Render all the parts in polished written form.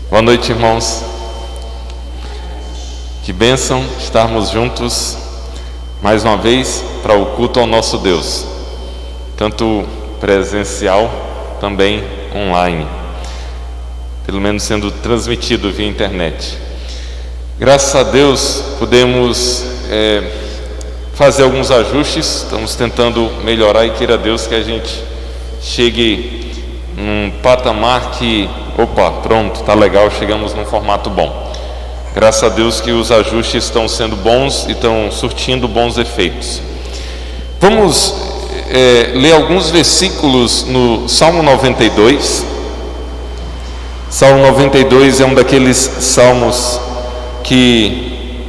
Boa noite, irmãos. Que bênção estarmos juntos mais uma vez para o culto ao nosso Deus, tanto presencial, também online, pelo menos sendo transmitido via internet. Graças a Deus podemos fazer alguns ajustes, estamos tentando melhorar e queira Deus que a gente chegue num patamar que, pronto, tá legal, chegamos num formato bom. Graças a Deus que os ajustes estão sendo bons e estão surtindo bons efeitos. Vamos ler alguns versículos no Salmo 92. Salmo 92 é um daqueles salmos que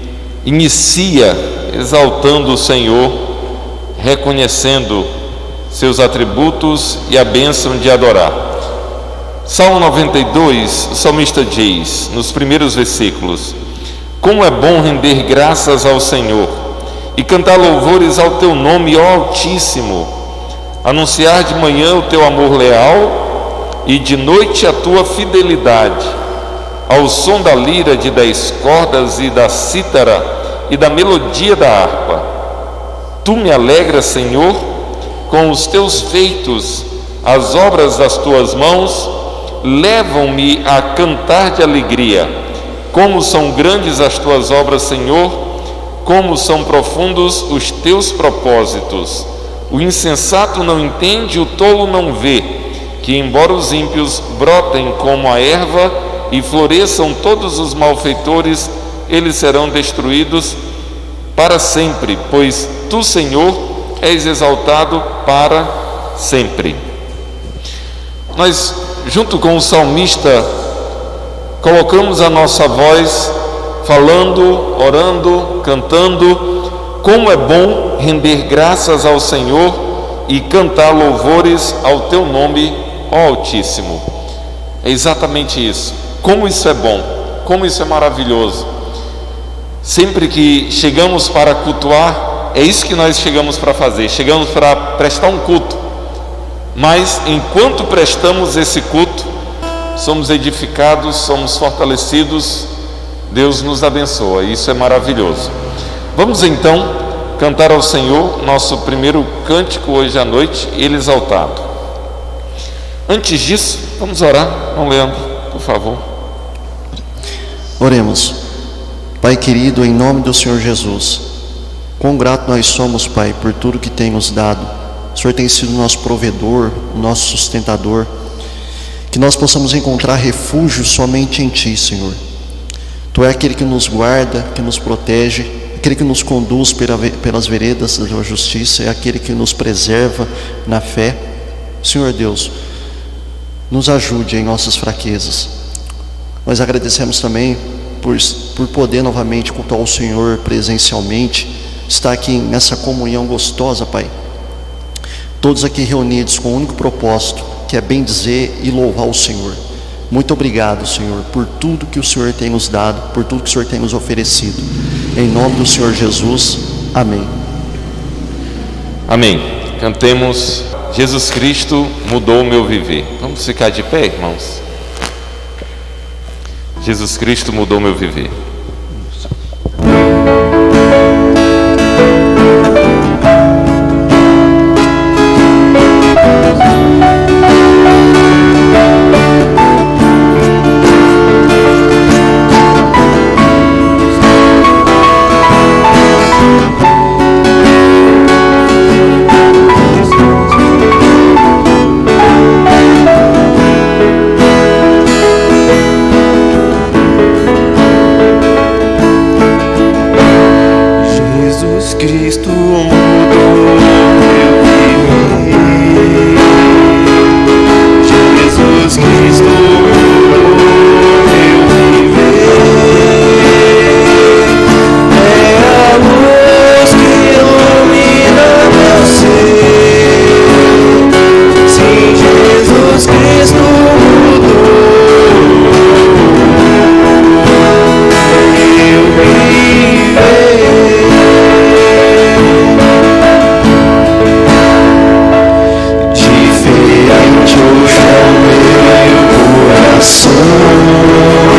inicia exaltando o Senhor, reconhecendo seus atributos e a bênção de adorar. Salmo 92, o salmista diz, nos primeiros versículos: como é bom render graças ao Senhor e cantar louvores ao teu nome, ó Altíssimo, anunciar de manhã o teu amor leal e de noite a tua fidelidade, ao som da lira de 10 cordas e da cítara e da melodia da harpa. Tu me alegras, Senhor, com os teus feitos, as obras das tuas mãos levam-me a cantar de alegria. Como são grandes as tuas obras, Senhor, como são profundos os teus propósitos. O insensato não entende, o tolo não vê, que embora os ímpios brotem como a erva e floresçam todos os malfeitores, eles serão destruídos para sempre, pois tu, Senhor, és exaltado para sempre. Nós, junto com o salmista, colocamos a nossa voz falando, orando, cantando. Como é bom render graças ao Senhor e cantar louvores ao teu nome, ó Altíssimo. É exatamente isso. Como isso é bom, como isso é maravilhoso. Sempre que chegamos para cultuar, é isso que nós chegamos para fazer. Chegamos para prestar um culto. Mas enquanto prestamos esse culto, somos edificados, somos fortalecidos, Deus nos abençoa. Isso é maravilhoso. Vamos então cantar ao Senhor nosso primeiro cântico hoje à noite, Ele exaltado. Antes disso, vamos orar. Não, Leandro, por favor. Oremos. Pai querido, em nome do Senhor Jesus, quão grato nós somos, Pai, por tudo que tem nos dado. O Senhor tem sido o nosso provedor, o nosso sustentador. Que nós possamos encontrar refúgio somente em Ti, Senhor. Tu é aquele que nos guarda, que nos protege, aquele que nos conduz pelas veredas da Tua justiça, é aquele que nos preserva na fé. Senhor Deus, nos ajude em nossas fraquezas. Nós agradecemos também por poder novamente cultuar o Senhor presencialmente, estar aqui nessa comunhão gostosa, Pai. Todos aqui reunidos com o único propósito, que é bem dizer e louvar o Senhor. Muito obrigado, Senhor, por tudo que o Senhor tem nos dado, por tudo que o Senhor tem nos oferecido. Em nome do Senhor Jesus, amém. Amém. Cantemos Jesus Cristo mudou o meu viver. Vamos ficar de pé, irmãos? Jesus Cristo mudou o meu viver. Cristo mudou meu viver. Jesus Cristo mudou meu viver. É a luz que ilumina meu ser. Sim, Jesus Cristo mudou meu viver. Diferente hoje é o meu coração.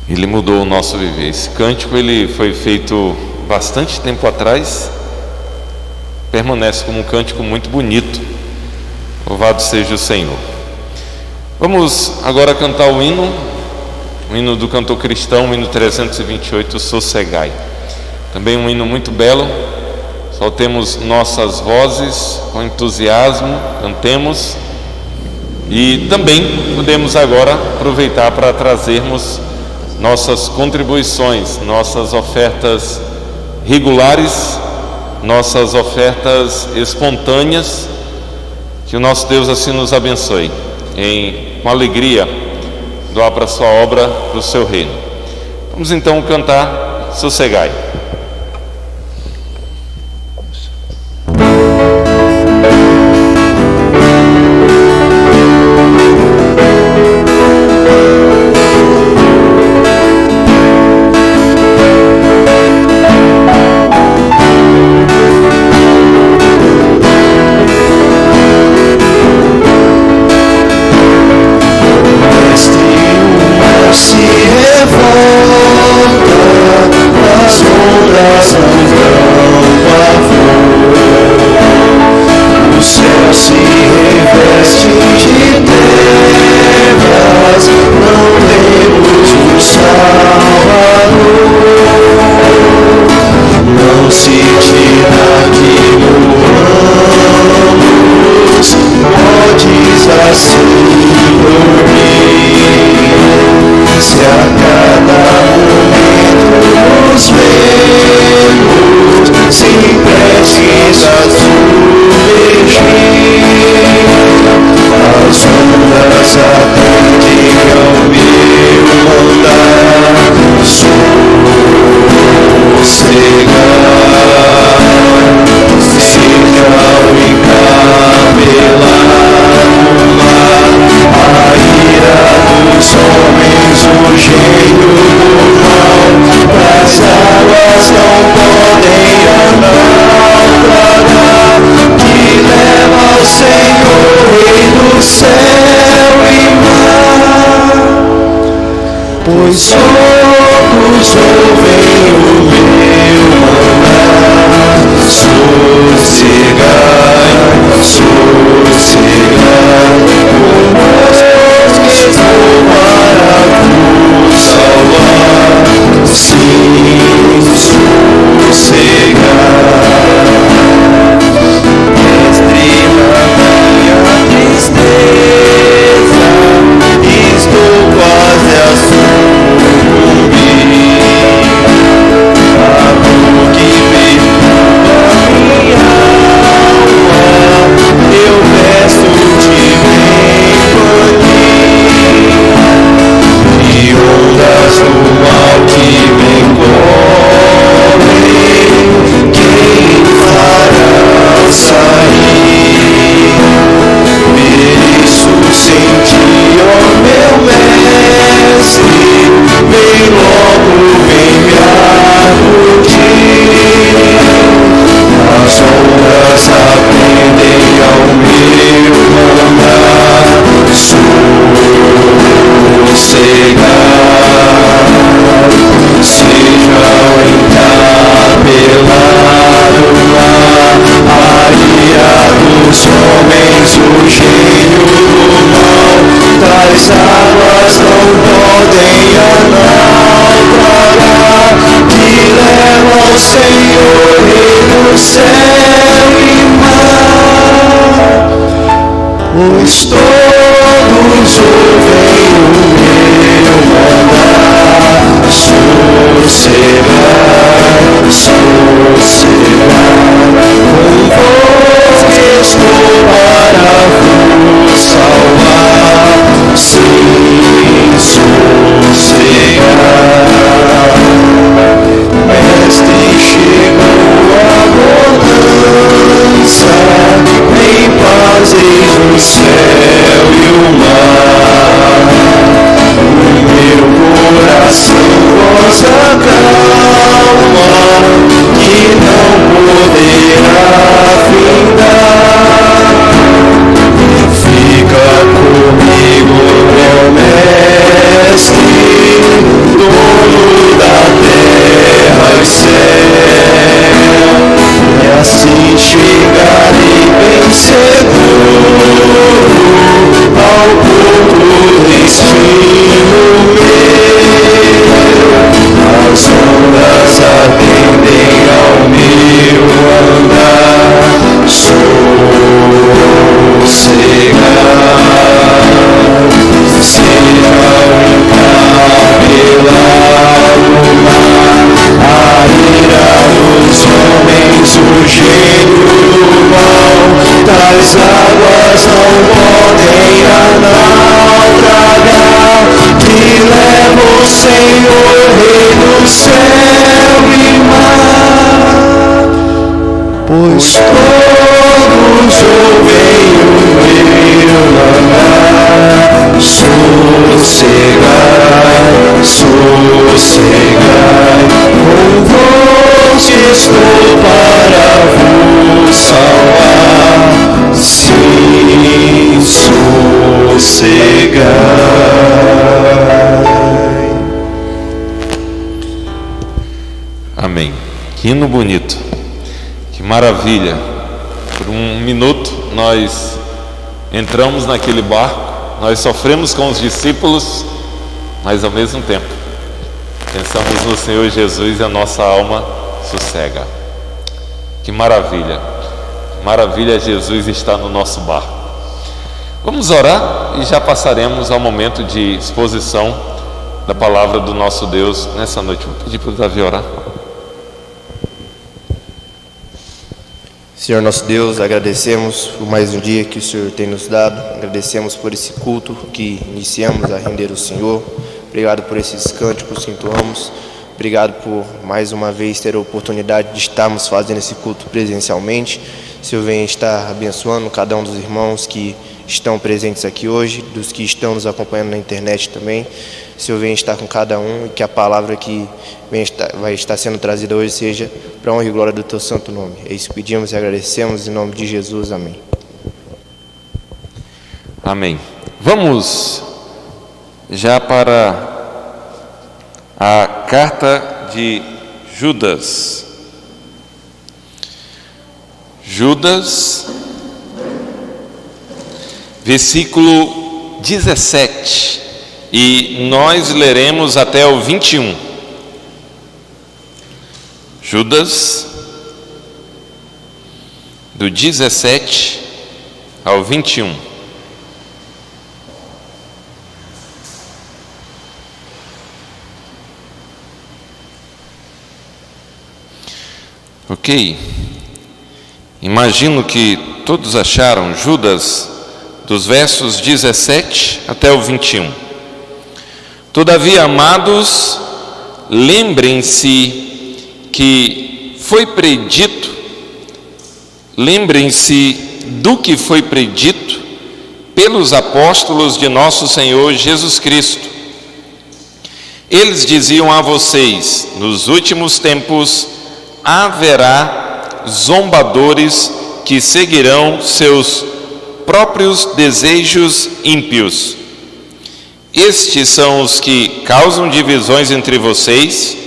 Ele mudou o nosso viver. Esse cântico ele foi feito bastante tempo atrás, permanece como um cântico muito bonito. Louvado seja o Senhor. Vamos agora cantar o hino do cantor cristão, o hino 328, Sossegai. Também um hino muito belo. Soltemos nossas vozes com entusiasmo, cantemos. E também podemos agora aproveitar para trazermos nossas contribuições, nossas ofertas regulares, nossas ofertas espontâneas. Que o nosso Deus assim nos abençoe, com alegria, doar para a sua obra, para o seu reino. Vamos então cantar Sossegai. pois todos ouvem o meu mandar. Sossegai, sossegai, com voz que estou para vos salvar. Sim, sossegai. Mestre, chegou a bonança, em paz eis o céu e o mar. O meu coração goza calma, que não poderá findar. Fica comigo, meu mestre, dono da terra e céu, e assim chegarei bem seguro ao porto destino meu. As ondas atendem ao meu andar. Sossegai, seja o encabelado mar, a ira dos homens, o gênio do mal, tais águas não podem naufragar, que leva o Senhor, Rei do céu e mar, pois todos ouvem o meu mandar. Sossegai, sossegai, com voz que estou para vos salvar. Sim, sossegai. Amém. Que hino bonito. Que maravilha. Por um minuto nós entramos naquele barco, nós sofremos com os discípulos, mas ao mesmo tempo pensamos no Senhor Jesus e a nossa alma sossega. Que maravilha. Maravilha, Jesus está no nosso barco. Vamos orar e já passaremos ao momento de exposição da palavra do nosso Deus nessa noite. Vou pedir para o Davi orar. Senhor nosso Deus, agradecemos por mais um dia que o Senhor tem nos dado, agradecemos por esse culto que iniciamos a render ao Senhor, obrigado por esses cânticos que entoamos, obrigado por mais uma vez ter a oportunidade de estarmos fazendo esse culto presencialmente. O Senhor venha estar abençoando cada um dos irmãos que estão presentes aqui hoje, dos que estão nos acompanhando na internet também. O Senhor venha estar com cada um e que a palavra que vai estar sendo trazida hoje seja para a honra e glória do Teu santo nome. É isso que pedimos e agradecemos em nome de Jesus. Amém. Amém. Vamos já para a carta de Judas. Judas, versículo 17, e nós leremos até o 21. Judas, do 17 ao 21. Ok. Imagino que todos acharam Judas, dos versos 17 até o 21. Todavia, amados, lembrem-se do que foi predito pelos apóstolos de nosso Senhor Jesus Cristo. Eles diziam a vocês: nos últimos tempos haverá zombadores que seguirão seus próprios desejos ímpios. Estes são os que causam divisões entre vocês,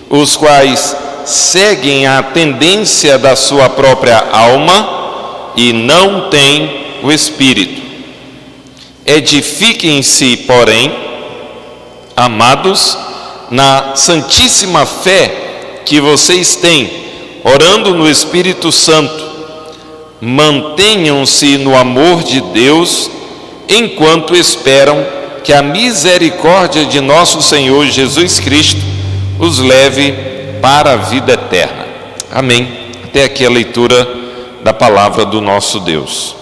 os quais seguem a tendência da sua própria alma e não têm o Espírito. Edifiquem-se, porém, amados, na santíssima fé que vocês têm, orando no Espírito Santo. mantenham-se no amor de Deus, enquanto esperam que a misericórdia de nosso Senhor Jesus Cristo os leve para a vida eterna. Amém. Até aqui a leitura da palavra do nosso Deus.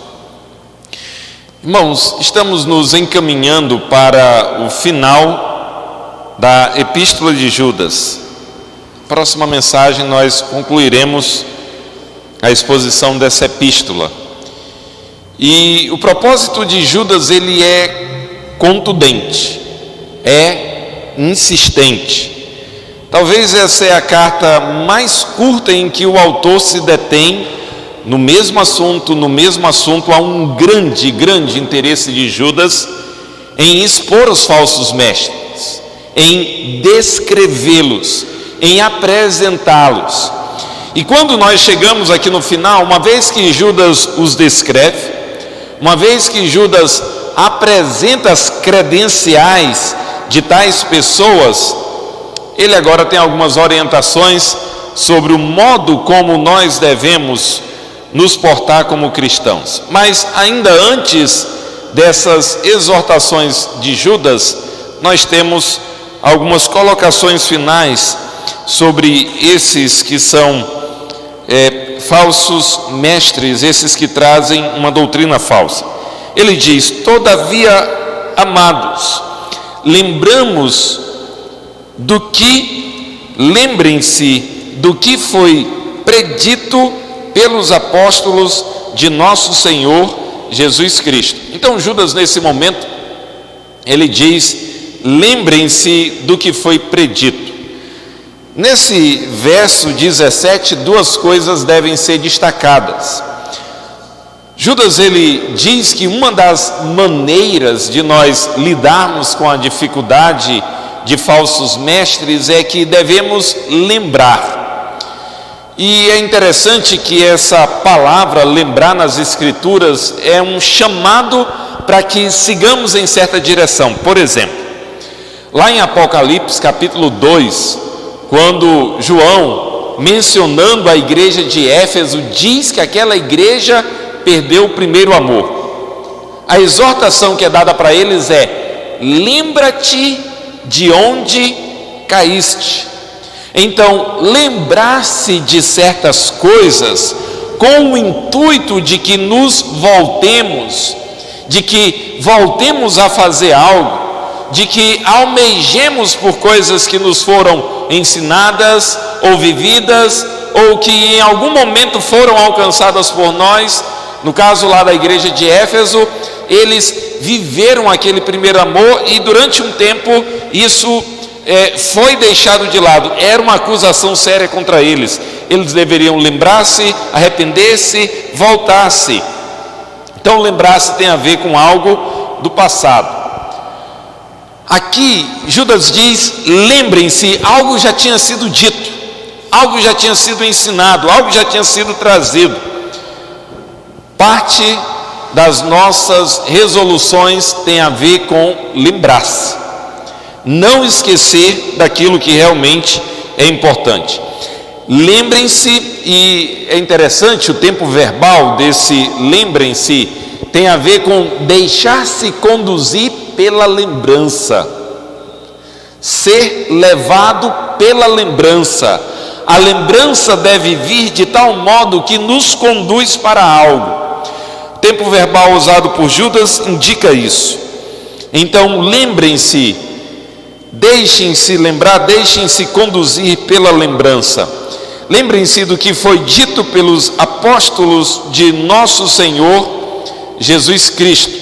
Irmãos, estamos nos encaminhando para o final da Epístola de Judas. Próxima mensagem nós concluiremos a exposição dessa epístola. E o propósito de Judas, ele é contundente, é insistente. Talvez essa é a carta mais curta em que o autor se detém no mesmo assunto. Há um grande interesse de Judas em expor os falsos mestres, em descrevê-los, em apresentá-los. E quando nós chegamos aqui no final, uma vez que Judas os descreve, uma vez que Judas apresenta as credenciais de tais pessoas, ele agora tem algumas orientações sobre o modo como nós devemos nos portar como cristãos. Mas ainda antes dessas exortações de Judas, nós temos algumas colocações finais sobre esses que são falsos mestres, esses que trazem uma doutrina falsa. Ele diz: todavia, amados, lembrem-se do que foi predito pelos apóstolos de nosso Senhor Jesus Cristo. Então Judas, nesse momento, ele diz: lembrem-se do que foi predito. Nesse verso 17, duas coisas devem ser destacadas. Judas, ele diz que uma das maneiras de nós lidarmos com a dificuldade de falsos mestres é que devemos lembrar. E é interessante que essa palavra lembrar nas Escrituras é um chamado para que sigamos em certa direção. Por exemplo, lá em Apocalipse capítulo 2, quando João, mencionando a igreja de Éfeso, diz que aquela igreja perdeu o primeiro amor, a exortação que é dada para eles é: lembra-te de onde caíste. Então, lembrar-se de certas coisas com o intuito de que nos voltemos, de que voltemos a fazer algo, de que almejemos por coisas que nos foram ensinadas ou vividas, ou que em algum momento foram alcançadas por nós. No caso lá da igreja de Éfeso, eles viveram aquele primeiro amor e durante um tempo isso foi deixado de lado. Era uma acusação séria contra eles. Eles deveriam lembrar-se, arrepender-se, voltar-se. Então lembrar-se tem a ver com algo do passado. Aqui Judas diz: lembrem-se, algo já tinha sido dito, algo já tinha sido ensinado, algo já tinha sido trazido. Parte das nossas resoluções tem a ver com lembrar-se, não esquecer daquilo que realmente é importante. Lembrem-se, e é interessante, o tempo verbal desse lembrem-se tem a ver com deixar-se conduzir pela lembrança, ser levado pela lembrança. A lembrança deve vir de tal modo que nos conduz para algo. O tempo verbal usado por Judas indica isso. Então lembrem-se, deixem-se lembrar, deixem-se conduzir pela lembrança. Lembrem-se do que foi dito pelos apóstolos de nosso Senhor Jesus Cristo.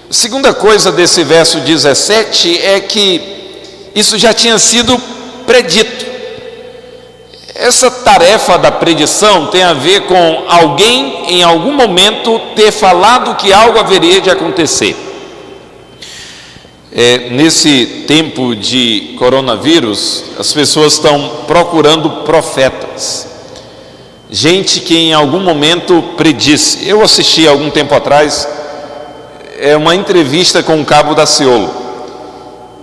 A segunda coisa desse verso 17 é que isso já tinha sido predito. Essa tarefa da predição tem a ver com alguém em algum momento ter falado que algo haveria de acontecer. Nesse tempo de coronavírus, as pessoas estão procurando profetas, gente que em algum momento predisse. Eu assisti há algum tempo atrás uma entrevista com o Cabo Daciolo,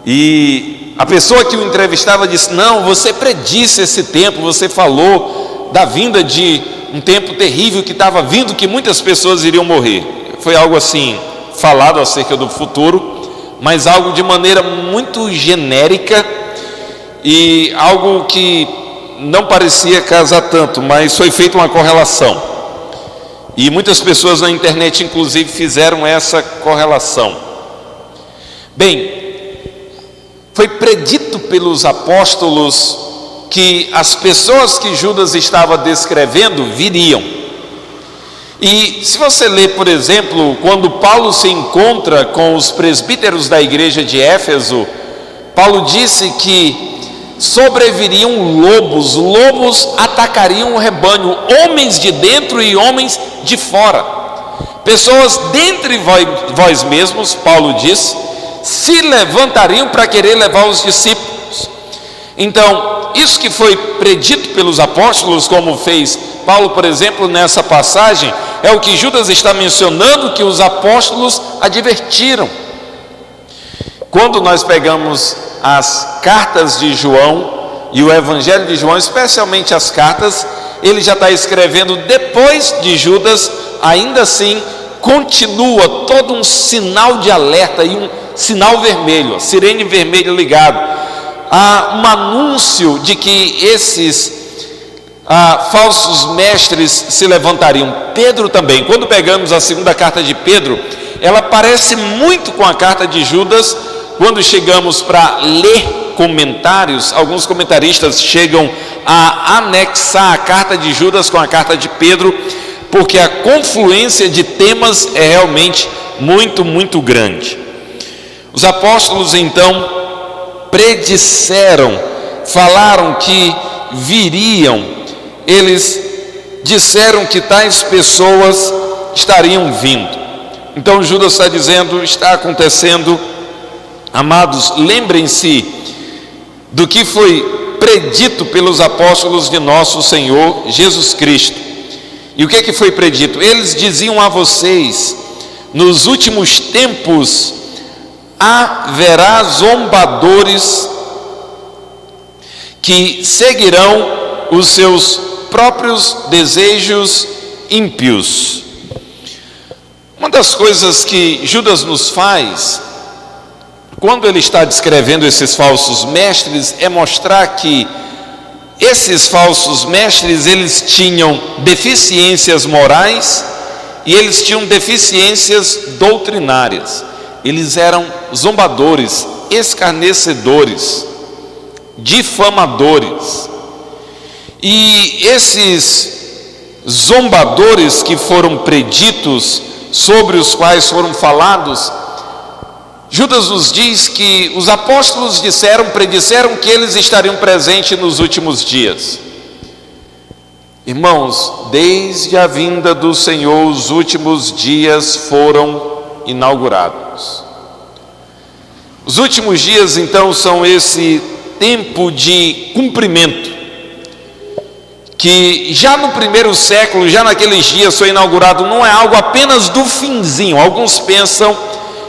e a pessoa que o entrevistava disse: não, você predisse esse tempo, você falou da vinda de um tempo terrível que estava vindo, que muitas pessoas iriam morrer. Foi algo assim, falado acerca do futuro, mas algo de maneira muito genérica e algo que não parecia casar tanto, mas foi feita uma correlação. E muitas pessoas na internet, inclusive, fizeram essa correlação. Bem, foi predito pelos apóstolos que as pessoas que Judas estava descrevendo viriam. E se você ler, por exemplo, quando Paulo se encontra com os presbíteros da igreja de Éfeso, Paulo disse que sobreviriam lobos atacariam o rebanho, homens de dentro e homens de fora, pessoas dentre vós mesmos, Paulo diz, se levantariam para querer levar os discípulos. Então, isso que foi predito pelos apóstolos, como fez Paulo, por exemplo, nessa passagem, é o que Judas está mencionando, que os apóstolos advertiram. Quando nós pegamos as cartas de João e o Evangelho de João, especialmente as cartas, ele já está escrevendo depois de Judas, ainda assim continua todo um sinal de alerta e um sinal vermelho, a sirene vermelha ligado. Há um anúncio de que esses falsos mestres se levantariam. Pedro também, quando pegamos a segunda carta de Pedro, ela parece muito com a carta de Judas. Quando chegamos para ler comentários, alguns comentaristas chegam a anexar a carta de Judas com a carta de Pedro, porque a confluência de temas é realmente muito, muito grande. Os apóstolos então predisseram, falaram que viriam, eles disseram que tais pessoas estariam vindo. Então Judas está dizendo, está acontecendo. Amados, lembrem-se do que foi predito pelos apóstolos de nosso Senhor Jesus Cristo. E o que foi predito? Eles diziam a vocês: nos últimos tempos haverá zombadores que seguirão os seus próprios desejos ímpios. Uma das coisas que Judas nos faz, quando ele está descrevendo esses falsos mestres, é mostrar que esses falsos mestres, eles tinham deficiências morais e eles tinham deficiências doutrinárias. Eles eram zombadores, escarnecedores, difamadores. E esses zombadores que foram preditos, sobre os quais foram falados, Judas nos diz que os apóstolos predisseram que eles estariam presentes nos últimos dias. Irmãos, desde a vinda do Senhor, os últimos dias foram inaugurados. Os últimos dias, então, são esse tempo de cumprimento, que já no primeiro século, já naqueles dias foi inaugurado, não é algo apenas do finzinho. Alguns pensam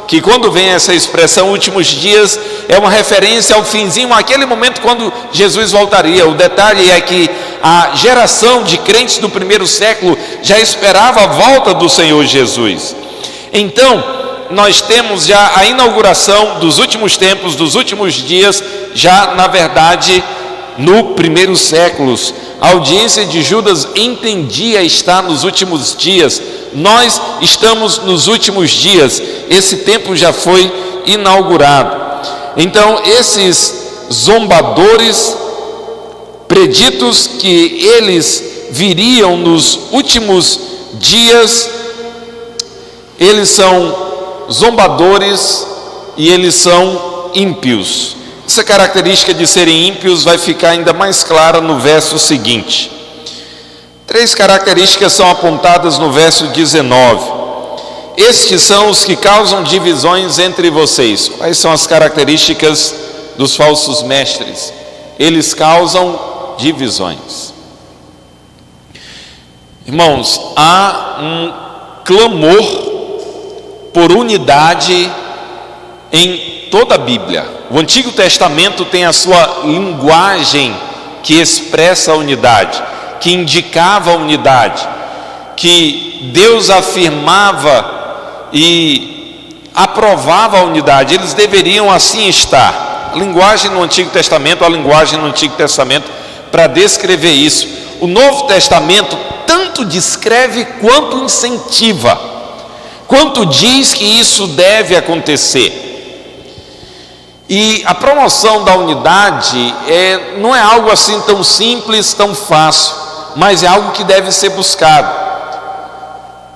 que quando vem essa expressão últimos dias, é uma referência ao finzinho, aquele momento quando Jesus voltaria. O detalhe é que a geração de crentes do primeiro século já esperava a volta do Senhor Jesus. Então, nós temos já a inauguração dos últimos tempos, dos últimos dias, já na verdade no primeiro século. A audiência de Judas entendia estar nos últimos dias. Nós estamos nos últimos dias. Esse tempo já foi inaugurado. Então, esses zombadores preditos que eles viriam nos últimos dias, eles são zombadores e eles são ímpios. Essa característica de serem ímpios vai ficar ainda mais clara no verso seguinte. 3 características são apontadas no verso 19. Estes são os que causam divisões entre vocês. Quais são as características dos falsos mestres? Eles causam divisões. Irmãos, há um clamor por unidade em toda a Bíblia. O Antigo Testamento tem a sua linguagem que expressa a unidade. que indicava a unidade, que Deus afirmava e aprovava a unidade. Eles deveriam assim estar. A linguagem no Antigo Testamento, a linguagem no Antigo Testamento para descrever isso. O Novo Testamento tanto descreve quanto incentiva, quanto diz que isso deve acontecer. E a promoção da unidade não é algo assim tão simples, tão fácil, mas é algo que deve ser buscado.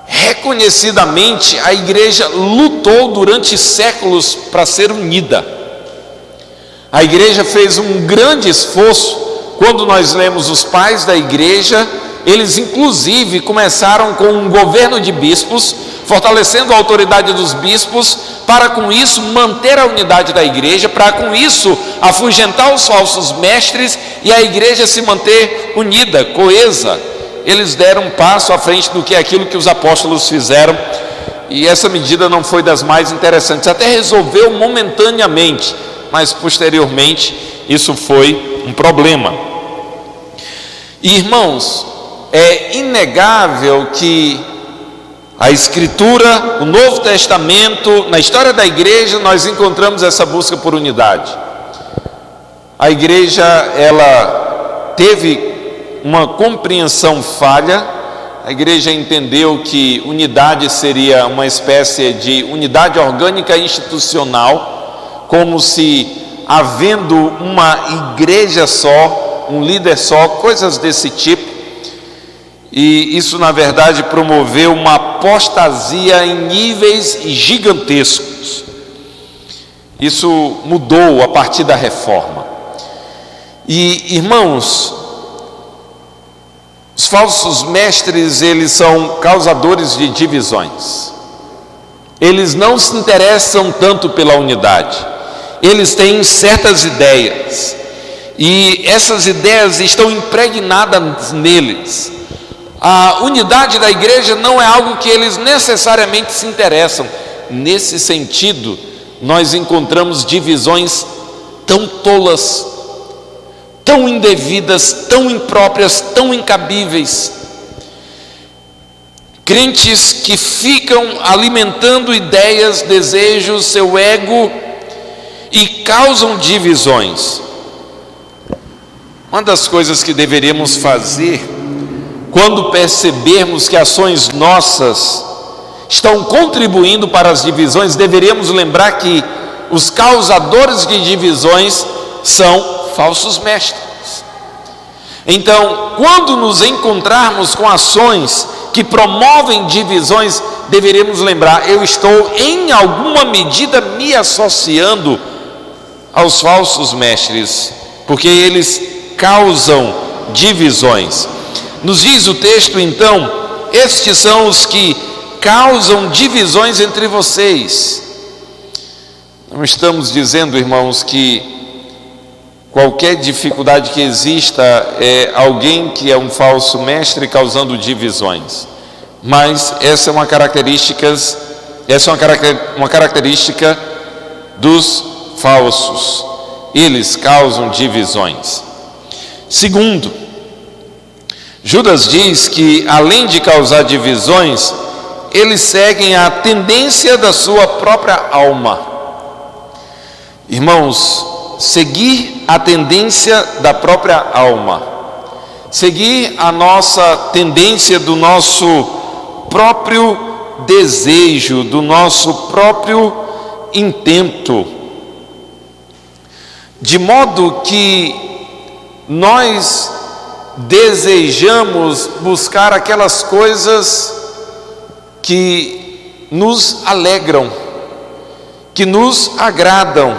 Reconhecidamente, a igreja lutou durante séculos para ser unida. A igreja fez um grande esforço. Quando nós lemos os pais da igreja, eles inclusive começaram com um governo de bispos, fortalecendo a autoridade dos bispos, para com isso manter a unidade da igreja, para com isso afugentar os falsos mestres e a igreja se manter unida, coesa. Eles deram um passo à frente do que aquilo que os apóstolos fizeram, e essa medida não foi das mais interessantes, até resolveu momentaneamente, mas posteriormente isso foi um problema. E, irmãos, é inegável que a Escritura, o Novo Testamento, na história da igreja, nós encontramos essa busca por unidade. A igreja, ela teve uma compreensão falha. A igreja entendeu que unidade seria uma espécie de unidade orgânica institucional, como se havendo uma igreja só, um líder só, coisas desse tipo. E isso, na verdade, promoveu uma apostasia em níveis gigantescos. Isso mudou a partir da reforma. E, irmãos, os falsos mestres, eles são causadores de divisões. Eles não se interessam tanto pela unidade. Eles têm certas ideias, e essas ideias estão impregnadas neles. A unidade da igreja não é algo que eles necessariamente se interessam. Nesse sentido, nós encontramos divisões tão tolas, tão indevidas, tão impróprias, tão incabíveis. Crentes que ficam alimentando ideias, desejos, seu ego, e causam divisões. Uma das coisas que deveríamos fazer quando percebermos que ações nossas estão contribuindo para as divisões, deveríamos lembrar que os causadores de divisões são falsos mestres. Então, quando nos encontrarmos com ações que promovem divisões, deveremos lembrar: eu estou em alguma medida me associando aos falsos mestres, porque eles causam divisões. Nos diz o texto, então, estes são os que causam divisões entre vocês. Não estamos dizendo, irmãos, que qualquer dificuldade que exista é alguém que é um falso mestre causando divisões, mas essa é uma característica dos falsos. Eles causam divisões. Segundo, Judas diz que, além de causar divisões, eles seguem a tendência da sua própria alma. Irmãos, seguir a tendência da própria alma, seguir a nossa tendência do nosso próprio desejo, do nosso próprio intento, de modo que nós desejamos buscar aquelas coisas que nos alegram, que nos agradam,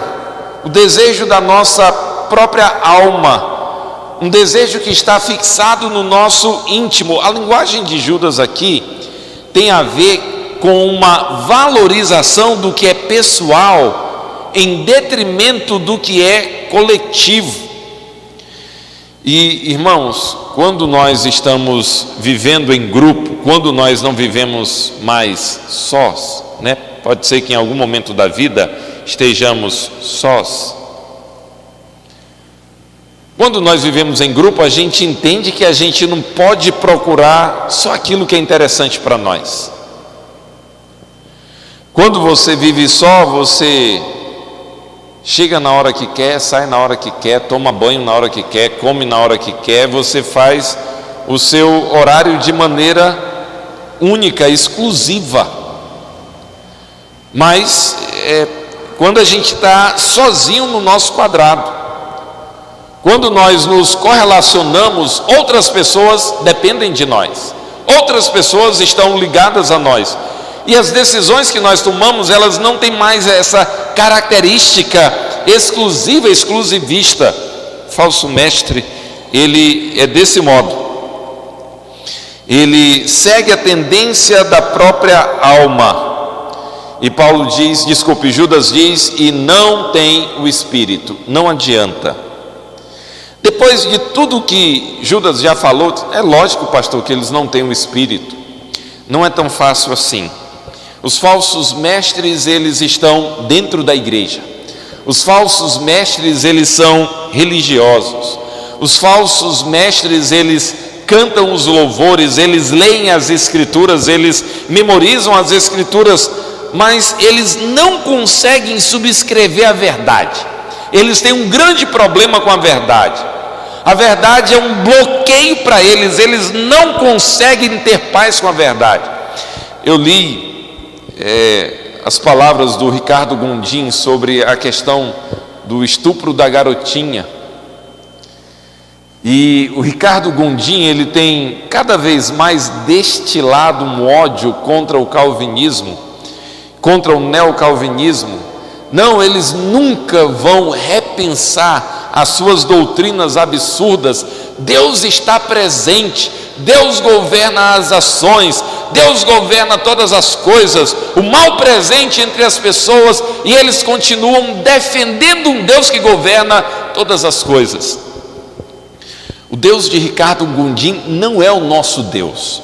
o desejo da nossa própria alma, um desejo que está fixado no nosso íntimo. A linguagem de Judas aqui tem a ver com uma valorização do que é pessoal em detrimento do que é coletivo. E, irmãos, quando nós estamos vivendo em grupo, quando nós não vivemos mais sós, né? Pode ser que em algum momento da vida estejamos sós. Quando nós vivemos em grupo, a gente entende que a gente não pode procurar só aquilo que é interessante para nós. Quando você vive só, você chega na hora que quer, sai na hora que quer, toma banho na hora que quer, come na hora que quer, você faz o seu horário de maneira única, exclusiva. Mas quando a gente está sozinho no nosso quadrado, quando nós nos correlacionamos, outras pessoas dependem de nós, outras pessoas estão ligadas a nós, e as decisões que nós tomamos, elas não têm mais essa característica exclusiva, exclusivista. Falso mestre, ele é desse modo, ele segue a tendência da própria alma, e Judas diz, e não tem o Espírito. Não adianta. Depois de tudo que Judas já falou, é lógico, pastor, que eles não têm o Espírito. Não é tão fácil assim. Os falsos mestres, eles estão dentro da igreja. Os falsos mestres, eles são religiosos. Os falsos mestres, eles cantam os louvores, eles leem as Escrituras, eles memorizam as Escrituras, mas eles não conseguem subscrever a verdade. Eles têm um grande problema com a verdade. A verdade é um bloqueio para eles, eles não conseguem ter paz com a verdade. Eu li as palavras do Ricardo Gondim sobre a questão do estupro da garotinha. E o Ricardo Gondim, ele tem cada vez mais destilado um ódio contra o calvinismo, contra o neocalvinismo. Não, eles nunca vão repensar as suas doutrinas absurdas. Deus está presente, Deus governa as ações, Deus governa todas as coisas, o mal presente entre as pessoas, e eles continuam defendendo um Deus que governa todas as coisas. O Deus de Ricardo Gondim não é o nosso Deus.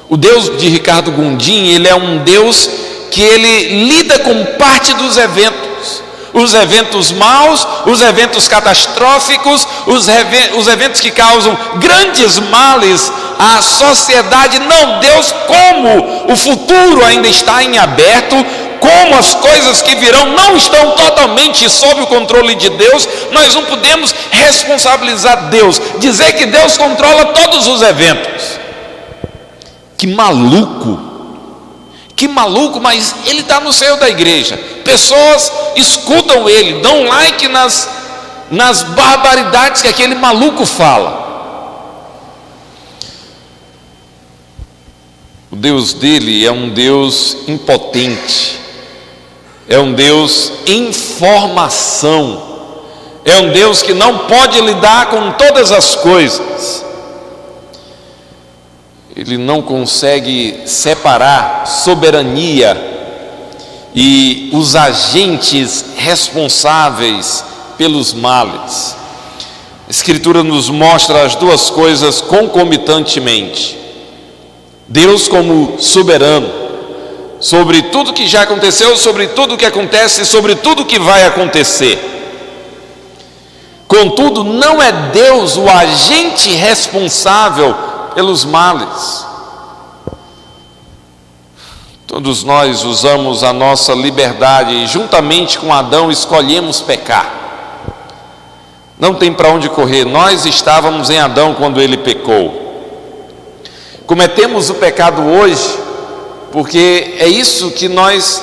O Deus de Ricardo Gondim, ele é um Deus que ele lida com parte dos eventos, os eventos maus, os eventos catastróficos, os eventos que causam grandes males à sociedade. Não, Deus, como o futuro ainda está em aberto, como as coisas que virão não estão totalmente sob o controle de Deus, nós não podemos responsabilizar Deus, dizer que Deus controla todos os eventos. Que maluco, mas ele está no seio da igreja. Pessoas escutam ele, dão like nas barbaridades que aquele maluco fala. O Deus dele é um Deus impotente, é um Deus em formação, é um Deus que não pode lidar com todas as coisas. Ele não consegue separar soberania e os agentes responsáveis pelos males. A Escritura nos mostra as duas coisas concomitantemente. Deus como soberano sobre tudo que já aconteceu, sobre tudo que acontece e sobre tudo que vai acontecer. Contudo, não é Deus o agente responsável pelos males. Todos nós usamos a nossa liberdade e juntamente com Adão escolhemos pecar. Não tem para onde correr. Nós estávamos em Adão quando ele pecou. Cometemos o pecado hoje porque é isso que nós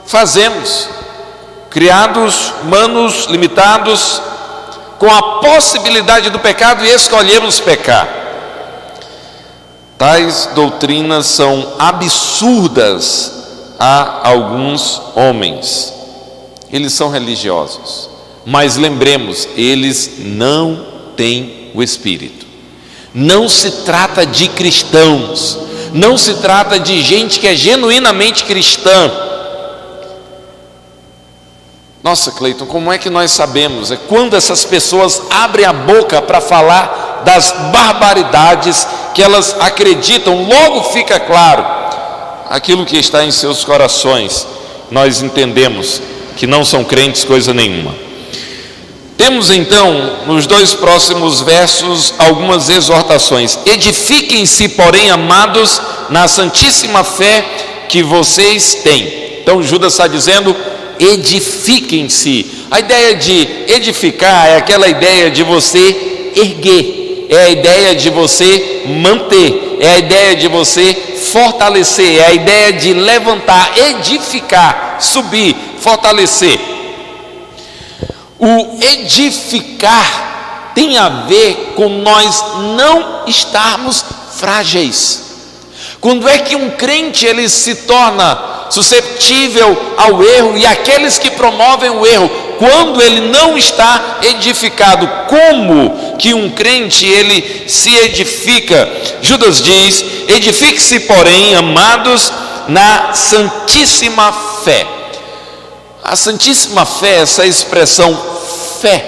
fazemos, criados, humanos, limitados, com a possibilidade do pecado, e escolhemos pecar. Tais doutrinas são absurdas a alguns homens. Eles são religiosos, mas lembremos, eles não têm o Espírito. Não se trata de cristãos, não se trata de gente que é genuinamente cristã. Nossa, Cleiton, como é que nós sabemos? É quando essas pessoas abrem a boca para falar das barbaridades que elas acreditam, logo fica claro aquilo que está em seus corações. Nós entendemos que não são crentes coisa nenhuma. Temos então, nos 2 próximos versos, algumas exortações. Edifiquem-se, porém, amados, na santíssima fé que vocês têm. Então Judas está dizendo, edifiquem-se. A ideia de edificar é aquela ideia de você erguer, é a ideia de você manter, é a ideia de você fortalecer, é a ideia de levantar, edificar, subir, fortalecer. O edificar tem a ver com nós não estarmos frágeis. Quando é que um crente ele se torna susceptível ao erro, e aqueles que promovem o erro, quando ele não está edificado? Como que um crente ele se edifica? Judas diz: edifique-se, porém, amados, na santíssima fé. A santíssima fé, essa expressão fé,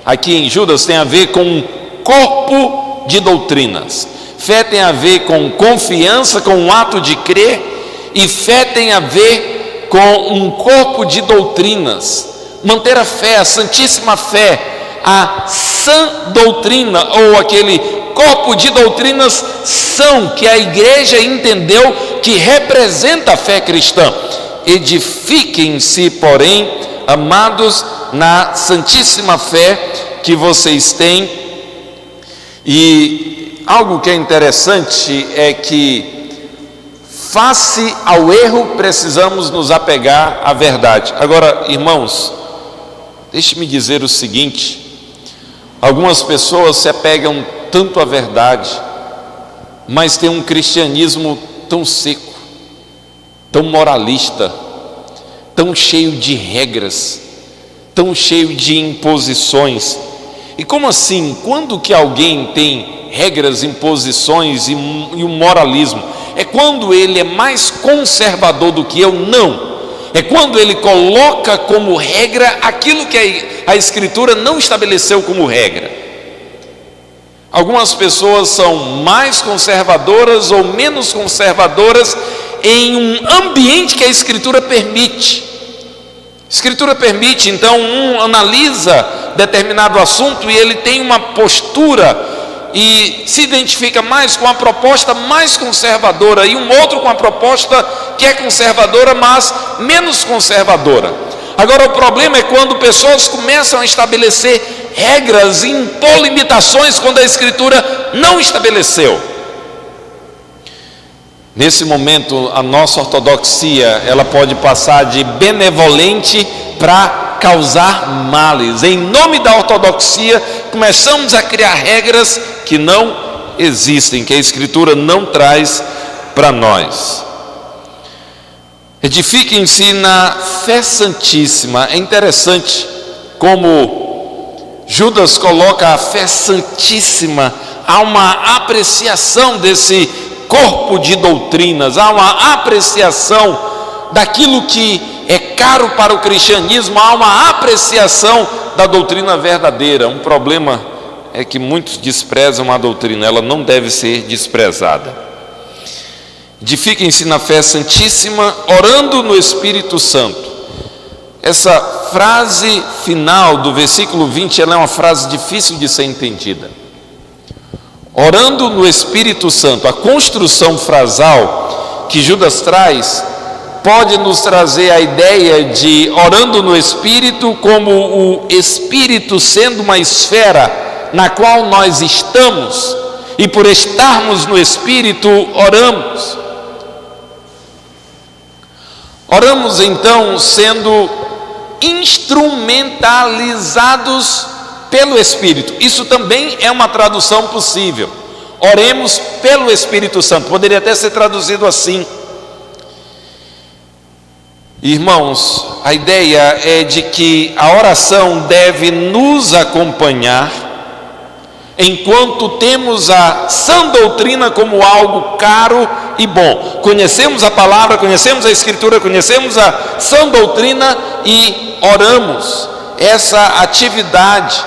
aqui em Judas tem a ver com um corpo de doutrinas. Fé tem a ver com confiança, com um ato de crer, e fé tem a ver com um corpo de doutrinas. Manter a fé, a santíssima fé, a sã doutrina, ou aquele corpo de doutrinas são, que a igreja entendeu que representa a fé cristã. Edifiquem-se, porém, amados, na santíssima fé que vocês têm. E algo que é interessante é que, face ao erro, precisamos nos apegar à verdade. Agora, irmãos, deixe-me dizer o seguinte: algumas pessoas se apegam tanto à verdade, mas têm um cristianismo tão seco, tão moralista, tão cheio de regras, tão cheio de imposições. E como assim? Quando que alguém tem regras, imposições e um moralismo? É quando ele é mais conservador do que eu? Não. É quando ele coloca como regra aquilo que a Escritura não estabeleceu como regra. Algumas pessoas são mais conservadoras ou menos conservadoras em um ambiente que a Escritura permite. A Escritura permite, então um analisa determinado assunto e ele tem uma postura e se identifica mais com a proposta mais conservadora, e um outro com a proposta que é conservadora, mas menos conservadora. Agora, o problema é quando pessoas começam a estabelecer regras e impor limitações quando a Escritura não estabeleceu. Nesse momento, a nossa ortodoxia, ela pode passar de benevolente para causar males. Em nome da ortodoxia, começamos a criar regras que não existem, que a Escritura não traz para nós. Edifiquem-se na fé santíssima. É interessante como Judas coloca a fé santíssima. Há uma apreciação desse corpo de doutrinas, há uma apreciação daquilo que é caro para o cristianismo, há uma apreciação da doutrina verdadeira. Um problema é que muitos desprezam a doutrina, ela não deve ser desprezada. Edifiquem-se na fé santíssima, orando no Espírito Santo. Essa frase final do versículo 20, ela é uma frase difícil de ser entendida. Orando no Espírito Santo, a construção frasal que Judas traz pode nos trazer a ideia de orando no Espírito como o Espírito sendo uma esfera na qual nós estamos, e por estarmos no Espírito oramos. Oramos então sendo instrumentalizados pelo Espírito. Isso também é uma tradução possível. Oremos pelo Espírito Santo. Poderia até ser traduzido assim. Irmãos, a ideia é de que a oração deve nos acompanhar enquanto temos a sã doutrina como algo caro e bom. Conhecemos a palavra, conhecemos a Escritura, conhecemos a sã doutrina e oramos. Essa atividade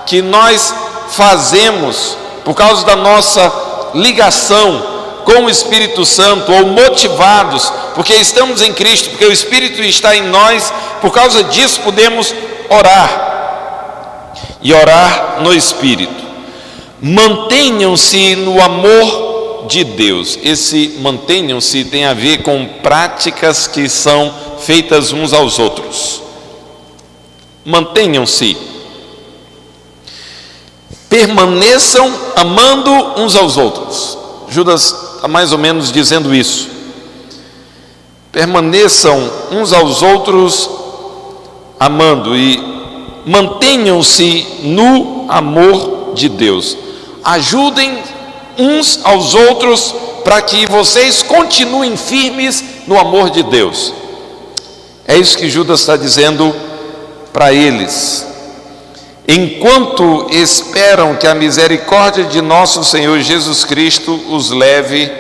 que nós fazemos por causa da nossa ligação com o Espírito Santo, ou motivados porque estamos em Cristo, porque o Espírito está em nós, por causa disso podemos orar. e orar no Espírito. Mantenham-se no amor de Deus. Esse mantenham-se tem a ver com práticas que são feitas uns aos outros. Mantenham-se. Permaneçam amando uns aos outros. Judas está mais ou menos dizendo isso. Permaneçam uns aos outros amando e mantenham-se no amor de Deus. Ajudem uns aos outros para que vocês continuem firmes no amor de Deus. É isso que Judas está dizendo para eles. Enquanto esperam que a misericórdia de nosso Senhor Jesus Cristo os leve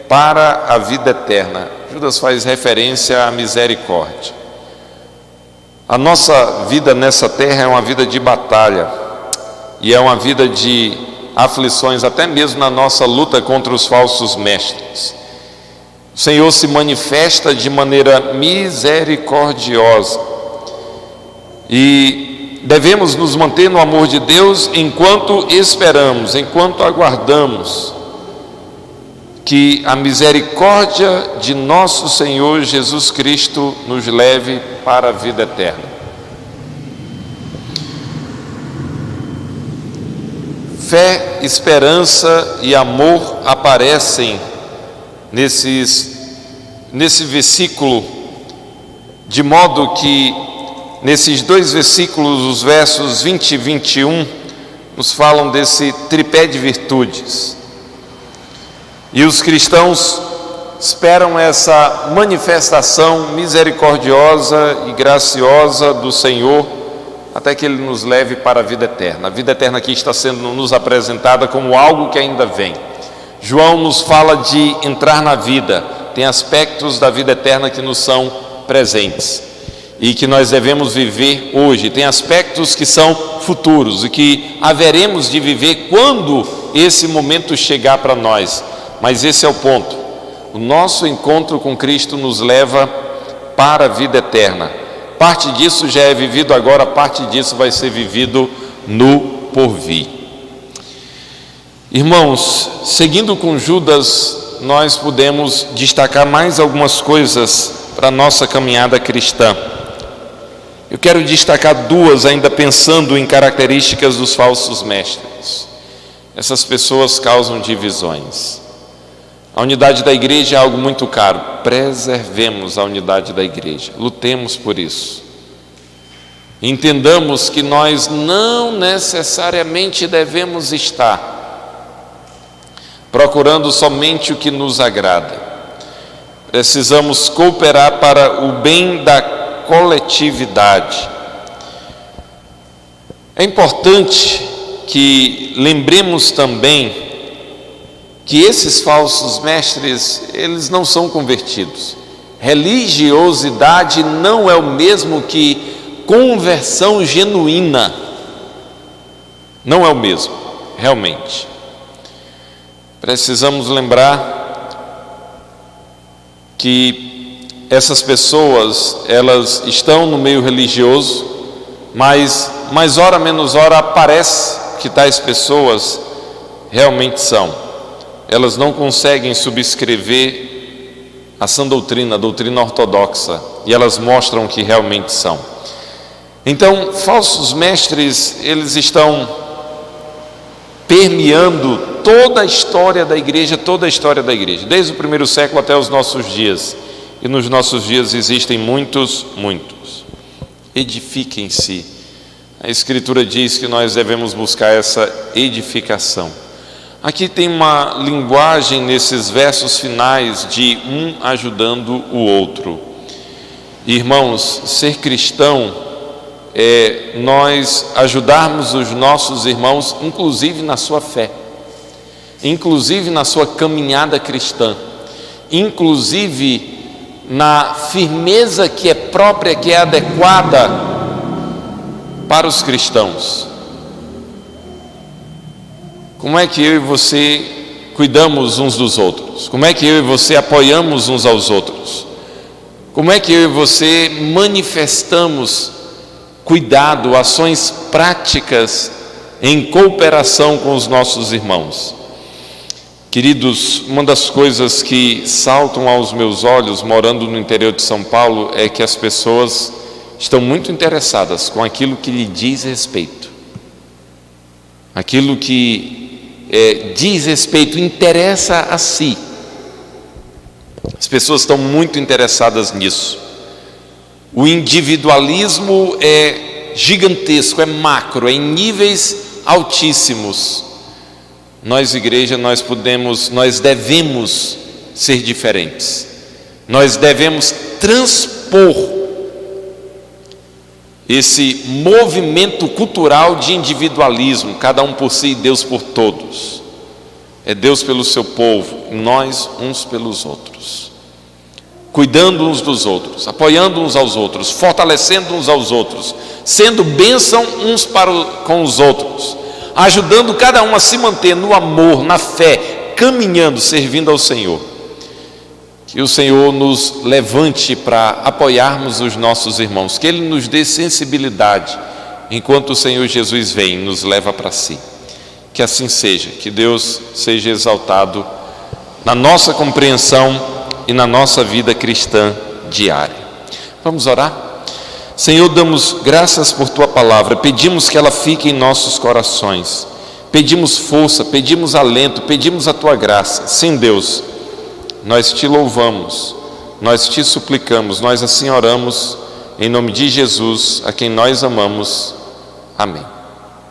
para a vida eterna. Judas faz referência à misericórdia. A nossa vida nessa terra é uma vida de batalha e é uma vida de aflições, até mesmo na nossa luta contra os falsos mestres. O Senhor se manifesta de maneira misericordiosa e devemos nos manter no amor de Deus enquanto esperamos, enquanto aguardamos que a misericórdia de nosso Senhor Jesus Cristo nos leve para a vida eterna. Fé, esperança e amor aparecem nesse versículo, de modo que nesses dois versículos, os versos 20 e 21, nos falam desse tripé de virtudes. E os cristãos esperam essa manifestação misericordiosa e graciosa do Senhor, até que Ele nos leve para a vida eterna. A vida eterna aqui está sendo nos apresentada como algo que ainda vem. João nos fala de entrar na vida. Tem aspectos da vida eterna que nos são presentes e que nós devemos viver hoje. Tem aspectos que são futuros e que haveremos de viver quando esse momento chegar para nós. Mas esse é o ponto. O nosso encontro com Cristo nos leva para a vida eterna. Parte disso já é vivido agora, parte disso vai ser vivido no porvir. Irmãos, seguindo com Judas, nós podemos destacar mais algumas coisas para a nossa caminhada cristã. Eu quero destacar duas, ainda pensando em características dos falsos mestres. Essas pessoas causam divisões. A unidade da igreja é algo muito caro. Preservemos a unidade da igreja. Lutemos por isso. Entendamos que nós não necessariamente devemos estar procurando somente o que nos agrada. Precisamos cooperar para o bem da coletividade. É importante que lembremos também que esses falsos mestres, eles não são convertidos. Religiosidade não é o mesmo que conversão genuína. Não é o mesmo, realmente. Precisamos lembrar que essas pessoas, elas estão no meio religioso, mas mais hora menos hora parece que tais pessoas realmente são. Elas não conseguem subscrever a sã doutrina, a doutrina ortodoxa, e elas mostram que realmente são. Então, falsos mestres, eles estão permeando toda a história da igreja, desde o primeiro século até os nossos dias. E nos nossos dias existem muitos. Edifiquem-se. A Escritura diz que nós devemos buscar essa edificação. Aqui tem uma linguagem nesses versos finais de um ajudando o outro. Irmãos, ser cristão é nós ajudarmos os nossos irmãos, inclusive na sua fé, inclusive na sua caminhada cristã, inclusive na firmeza que é própria, que é adequada para os cristãos. Como é que eu e você cuidamos uns dos outros? Como é que eu e você apoiamos uns aos outros? Como é que eu e você manifestamos cuidado, ações práticas em cooperação com os nossos irmãos. Queridos, uma das coisas que saltam aos meus olhos morando no interior de São Paulo é que as pessoas estão muito interessadas com aquilo que lhe diz respeito. Aquilo que diz respeito, interessa a si. As pessoas estão muito interessadas nisso. O individualismo é gigantesco, é macro, é em níveis altíssimos. Nós, igreja, nós devemos ser diferentes. Nós devemos transpor esse movimento cultural de individualismo, cada um por si e Deus por todos. É Deus pelo seu povo, nós uns pelos outros. Cuidando uns dos outros, apoiando uns aos outros, fortalecendo uns aos outros, sendo bênção uns com os outros, ajudando cada um a se manter no amor, na fé, caminhando, servindo ao Senhor. Que o Senhor nos levante para apoiarmos os nossos irmãos, que Ele nos dê sensibilidade, enquanto o Senhor Jesus vem e nos leva para si. Que assim seja, que Deus seja exaltado na nossa compreensão e na nossa vida cristã diária. Vamos orar? Senhor, damos graças por Tua palavra, pedimos que ela fique em nossos corações, pedimos força, pedimos alento, pedimos a Tua graça. Sim, Deus, nós Te louvamos, nós Te suplicamos, nós assim oramos, em nome de Jesus, a quem nós amamos. Amém.